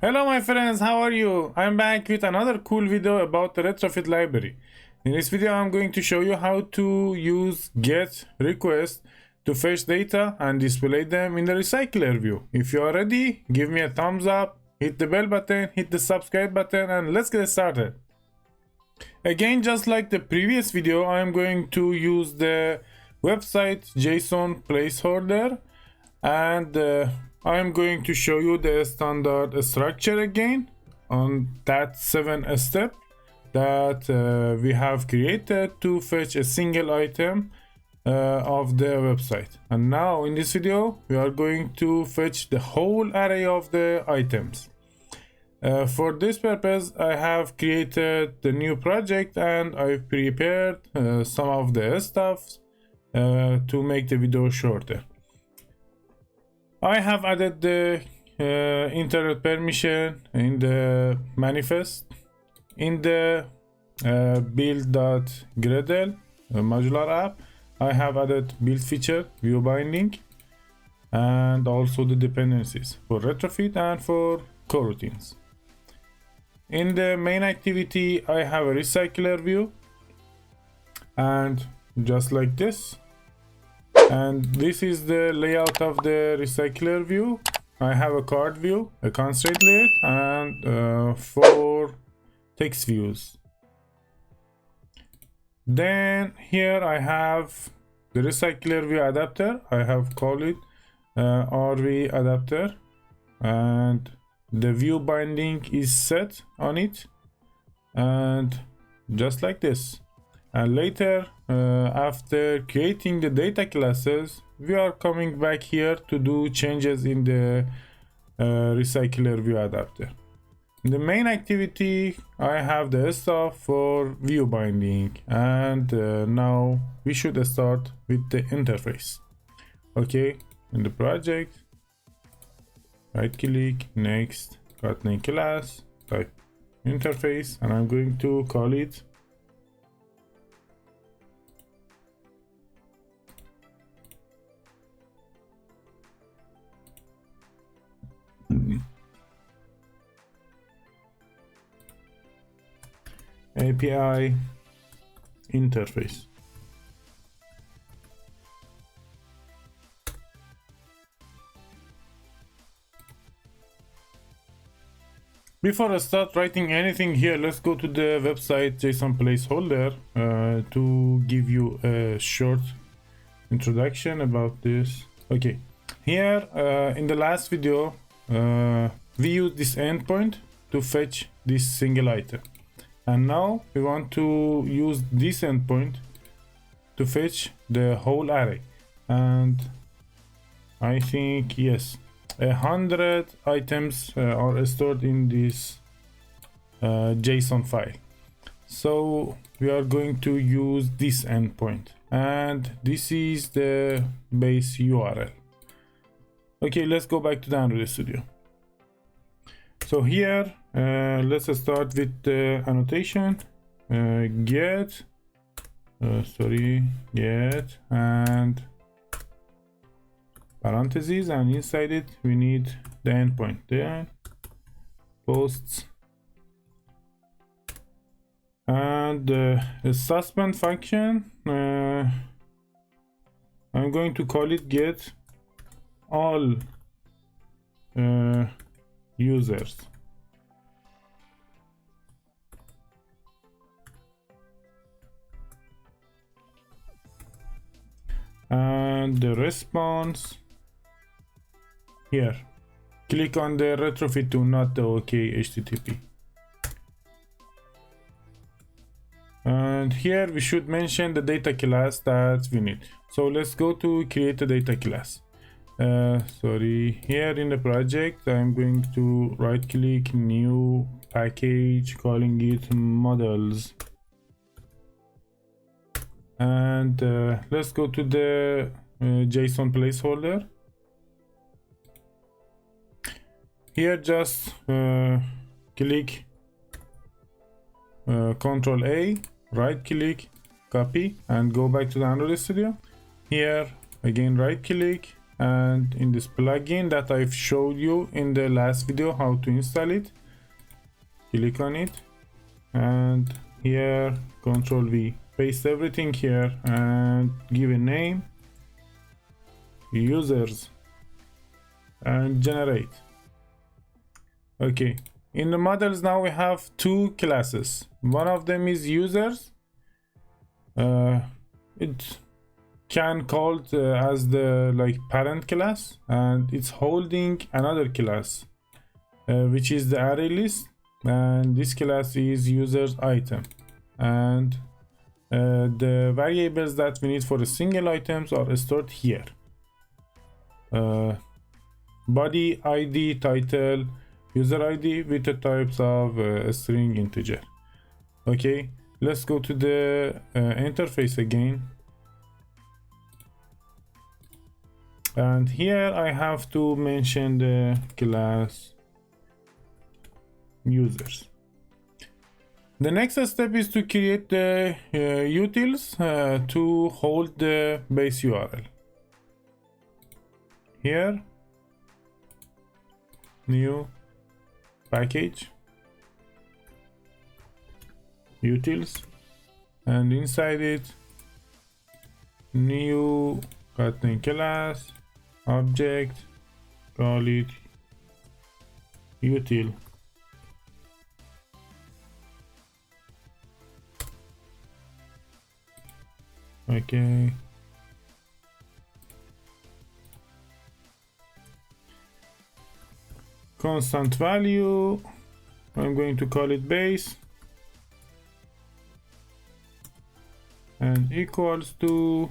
Hello my friends, how are you? I'm back with another cool video about the Retrofit library. In this video I'm going to show you how to use get request to fetch data and display them in the recycler view. If you are ready, give me a thumbs up, hit the bell button, hit the subscribe button, and let's get started. Again, just like the previous video, I'm going to use the website JSON placeholder, and I'm going to show you the standard structure again on that 7 step that we have created to fetch a single item of the website. And now in this video we are going to fetch the whole array of the items. For this purpose I have created the new project and I've prepared some of the stuff to make the video shorter. I have added the internet permission in the manifest. In the build.gradle modular app, I have added build feature, viewBinding, and also the dependencies for retrofit and for coroutines. In the main activity, I have a recycler view, and just like this. And this is the layout of the recycler view. I have a card view, a constraint layout, and 4 text views. Then here I have the recycler view adapter. I have called it RV adapter, and the view binding is set on it, and just like this. And later, after creating the data classes, we are coming back here to do changes in the recycler view adapter. In the main activity, I have the stuff for view binding, and now we should start with the interface. Okay, in the project, right click, next, Kotlin class, type interface, and I'm going to call it API interface. Before I start writing anything here, let's go to the website JSON placeholder to give you a short introduction about this. Okay, here in the last video we used this endpoint to fetch this single item, and now we want to use this endpoint to fetch the whole array. And I think yes, 100 items are stored in this JSON file. So we are going to use this endpoint, and this is the base URL. Okay, let's go back to the Android Studio. So here, let's start with the annotation, get and parentheses, and inside it we need the endpoint, then posts, and the suspend function, I'm going to call it get all users. And the response here, click on the retrofit to not the OK HTTP. And here we should mention the data class that we need. So let's go to create a data class. Here in the project, I'm going to right click, new package, calling it models. And let's go to the JSON placeholder. Here just click Ctrl A, right click, copy, and go back to the Android Studio. Here again right click, and in this plugin that I've showed you in the last video how to install it, click on it, and here Control V, paste everything here and give a name, users, and generate. Okay, in the models now we have two classes. One of them is users. It can called as the like parent class, and it's holding another class which is the array list, and this class is users item, and the variables that we need for the single items are stored here. Body, ID, title, user ID with the types of string, integer. Okay, let's go to the interface again, and here I have to mention the class users. The next step is to create the utils to hold the base URL. Here, new package, utils, and inside it, new Kotlin class, object, call it util. Okay. Constant value, I'm going to call it base, and equals to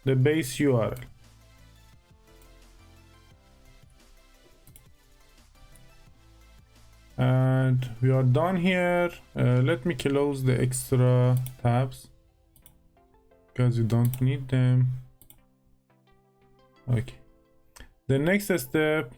the base URL. And we are done here. Let me close the extra tabs because you don't need them. Okay, the next step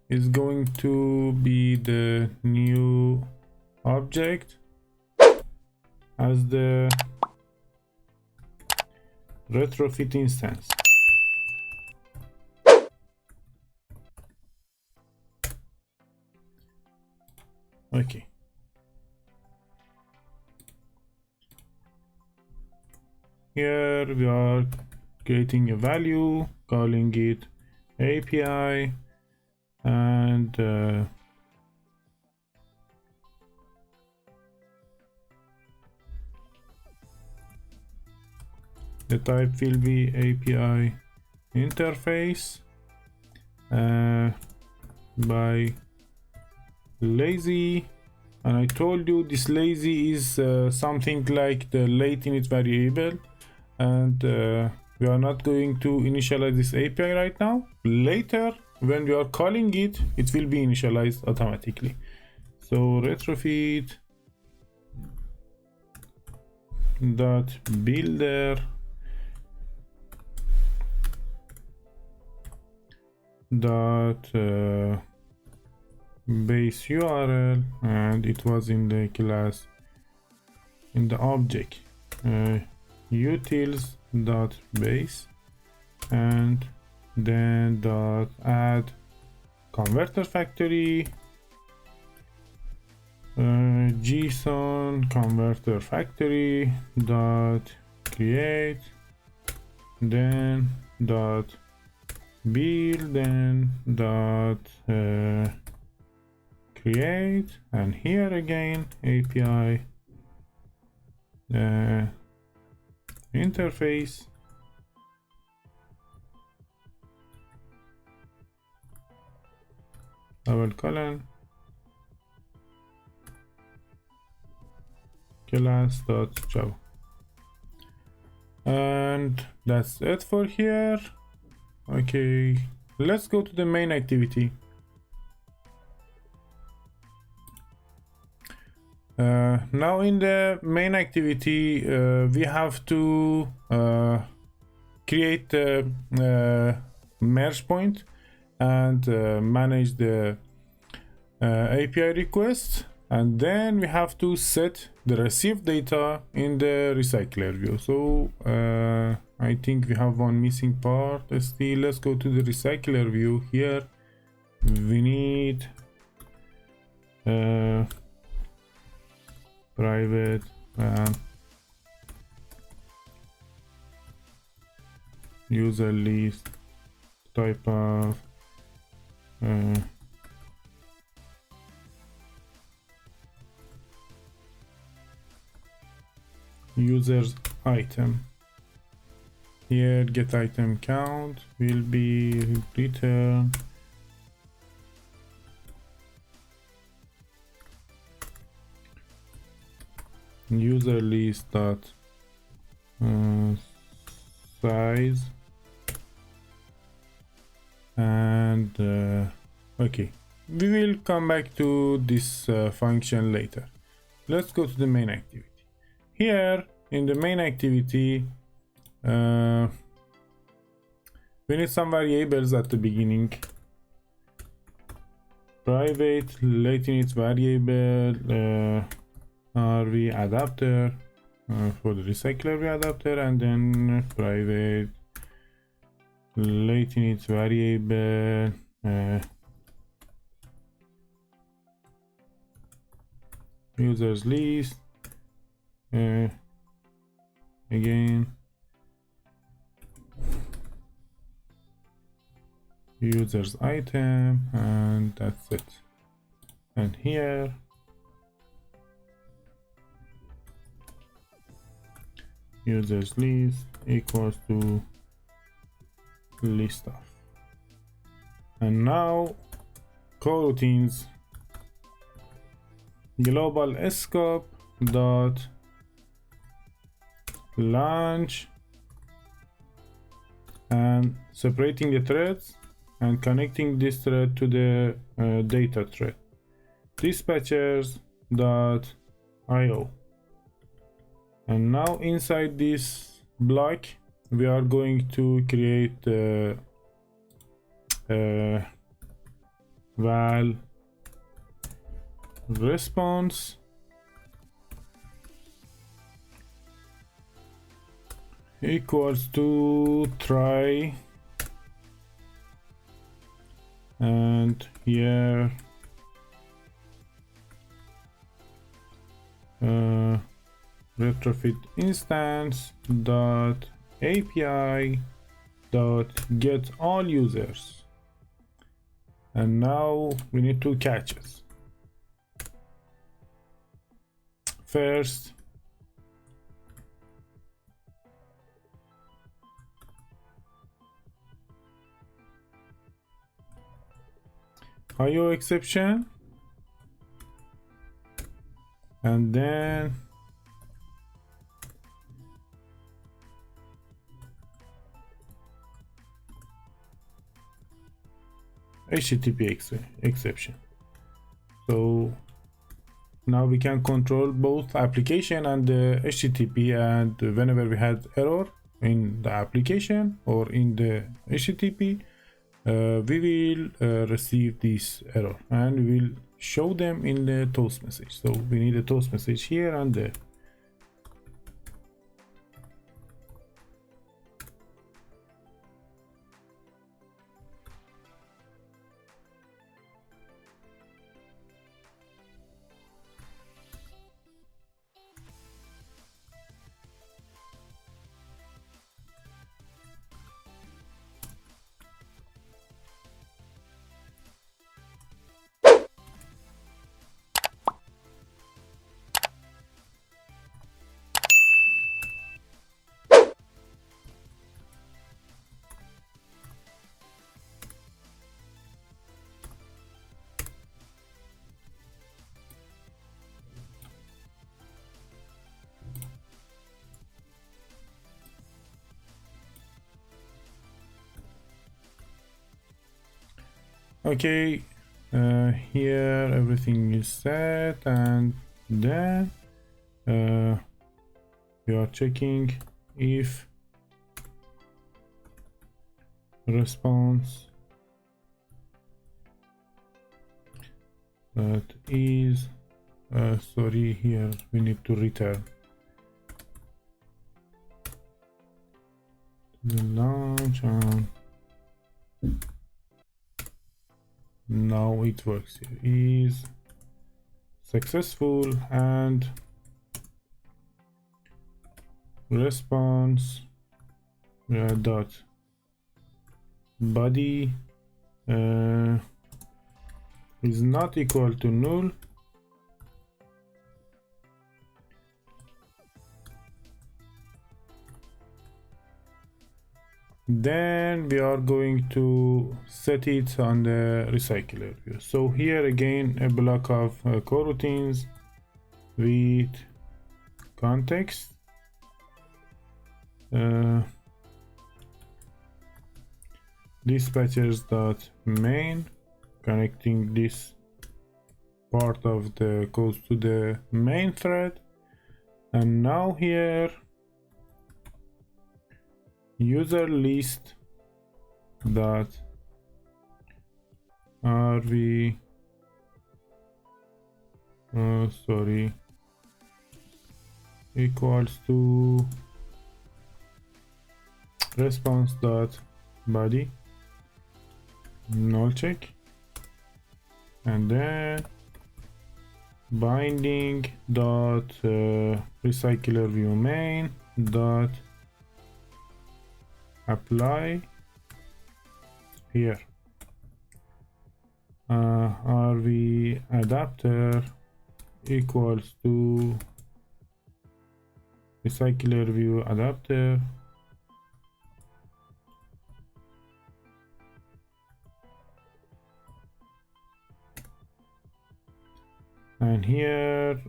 is going to be the new object as the retrofit instance. Okay, here we are creating a value, calling it API, and the type will be API interface by lazy, and I told you this lazy is something like the late init variable, and we are not going to initialize this API right now. Later when we are calling it, it will be initialized automatically. So retrofit dot builder dot base URL, and it was in the class in the object utils dot base, and then dot add converter factory gson converter factory dot create, then dot build, then dot create, and here again API interface double colon class dot java, and that's it for here. Okay, let's go to the main activity. Now in the main activity we have to create a merge point and manage the API requests, and then we have to set the received data in the Recyclerview. So I think we have one missing part still. Let's go to the recycler view. Here we need private user list type of users item. Here get item count will be return user list dot size and okay, we will come back to this function later. Let's go to the main activity. Here in the main activity we need some variables at the beginning. Private latency variable rv adapter for the Recyclerview adapter, and then private latency variable users list again users item, and that's it. And here users list equals to list of. And now coroutines global scope dot launch, and separating the threads and connecting this thread to the data thread. Dispatchers.io. And now inside this block we are going to create the val response equals to try, and here retrofit instance dot API dot get all users. And now we need two catches. First, IO exception, and then HTTP exception. So now we can control both application and the HTTP, and whenever we had error in the application or in the HTTP, we will receive this error and we will show them in the toast message. So we need a toast message here and there. Okay, here everything is set, and then we are checking if response that is sorry, here we need to return launch and now it works. Here is successful and response dot body is not equal to null. Then we are going to set it on the recycler view. So here again a block of coroutines with context, dispatchers.main, connecting this part of the code to the main thread, and now here user list dot rv equals to response dot body null check, and then binding dot Recyclerview main dot apply here rv adapter equals to Recyclerview adapter and here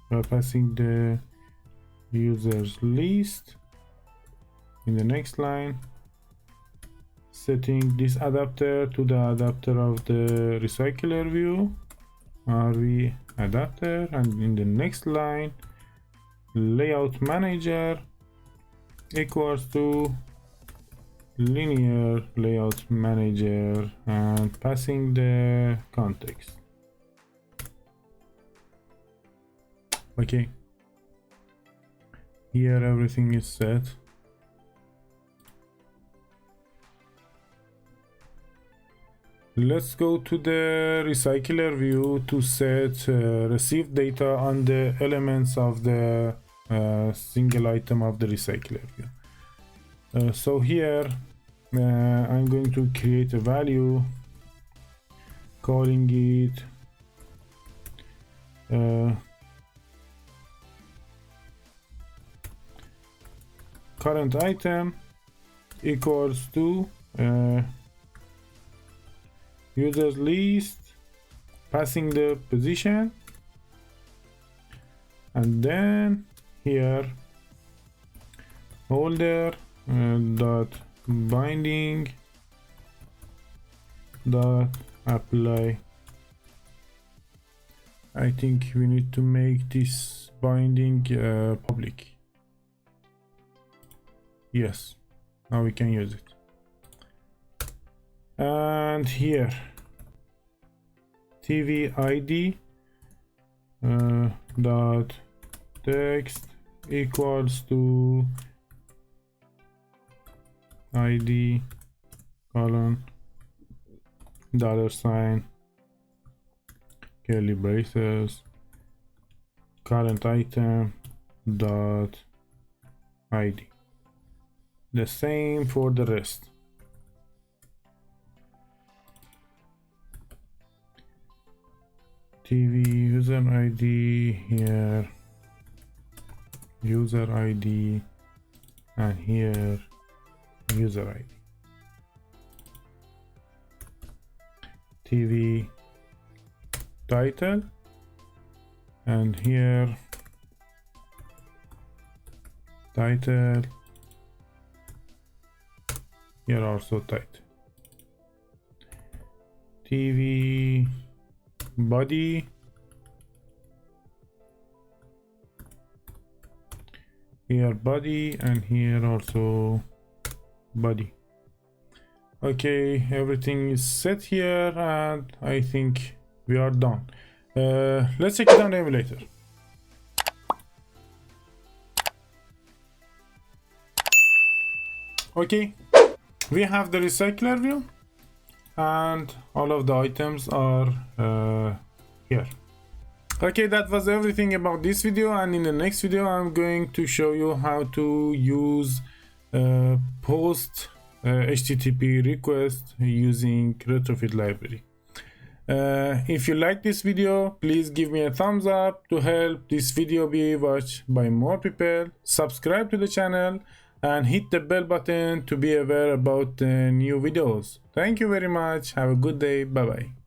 we're passing the users list. In the next line, setting this adapter to the adapter of the Recyclerview rv adapter, and in the next line layout manager equals to linear layout manager and passing the context. Okay, here everything is set. Let's go to the Recyclerview to set received data on the elements of the single item of the Recyclerview. So here I'm going to create a value, calling it current item equals to users list, passing the position, and then here holder dot binding dot apply. I think we need to make this binding public. Yes, now we can use it. And here tv id dot text equals to id colon $, curly braces, current item dot id. The same for the rest. TV user ID here, user ID, and here user ID. TV title, and here title, here also title. TV body, here body, and here also body. Okay, everything is set here, and I think we are done. Let's check it on the emulator. Okay, we have the recycler view and all of the items are here. Okay, that was everything about this video, and in the next video I'm going to show you how to use post HTTP request using Retrofit library. If you like this video, please give me a thumbs up to help this video be watched by more people. Subscribe to the channel and hit the bell button to be aware about the new videos. Thank you very much. Have a good day. Bye bye.